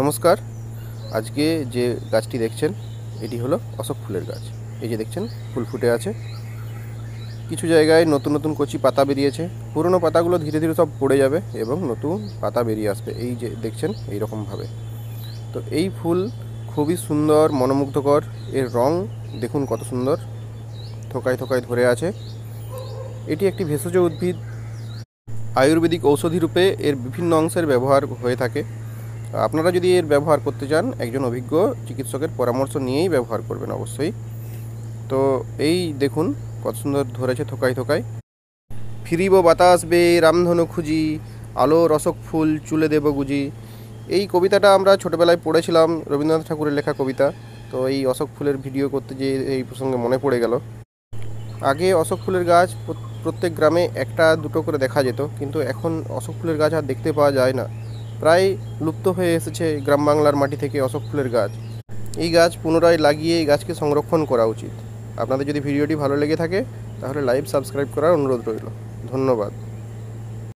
নমস্কার। আজকে যে গাছটি দেখছেন এটি হলো অশোক ফুলের গাছ। এই যে দেখছেন ফুল ফুটে আছে, কিছু জায়গায় নতুন নতুন কচি পাতা বেরিয়েছে। পুরনো পাতাগুলো ধীরে ধীরে সব পড়ে যাবে এবং নতুন পাতা বেরিয়ে আসবে। এই যে দেখছেন এই রকমভাবে। তো এই ফুল খুবই সুন্দর, মনোমুগ্ধকর। এর রং দেখুন কত সুন্দর, থোকায় থোকায় ধরে আছে। এটি একটি ভেষজ উদ্ভিদ। আয়ুর্বেদিক ঔষধি রূপে এর বিভিন্ন অংশের ব্যবহার হয়ে থাকে। আপনারা যদি এর ব্যবহার করতে চান, একজন অভিজ্ঞ চিকিৎসকের পরামর্শ নিয়েই ব্যবহার করবেন অবশ্যই। তো এই দেখুন কত সুন্দর ধরেছে থোকায় থোকায়। ফিরিব বাতাস বে রামধনু খুঁজি, আলোর অশোক ফুল চুলে দেব গুজি। এই কবিতাটা আমরা ছোটোবেলায় পড়েছিলাম, রবীন্দ্রনাথ ঠাকুরের লেখা কবিতা। তো এই অশোক ফুলের ভিডিও করতে গিয়ে এই প্রসঙ্গে মনে পড়ে গেল। আগে অশোক ফুলের গাছ প্রত্যেক গ্রামে একটা দুটো করে দেখা যেত, কিন্তু এখন অশোক ফুলের গাছ আর দেখতে পাওয়া যায় না। প্রায় লুপ্ত হয়ে এসেছে গ্রাম বাংলার মাটি থেকে অশোক ফুলের গাছ। এই গাছ পুনরায় লাগিয়ে এই গাছকে সংরক্ষণ করা উচিত। আপনাদের যদি ভিডিওটি ভালো লেগে থাকে তাহলে লাইভ সাবস্ক্রাইব করার অনুরোধ রইল। ধন্যবাদ।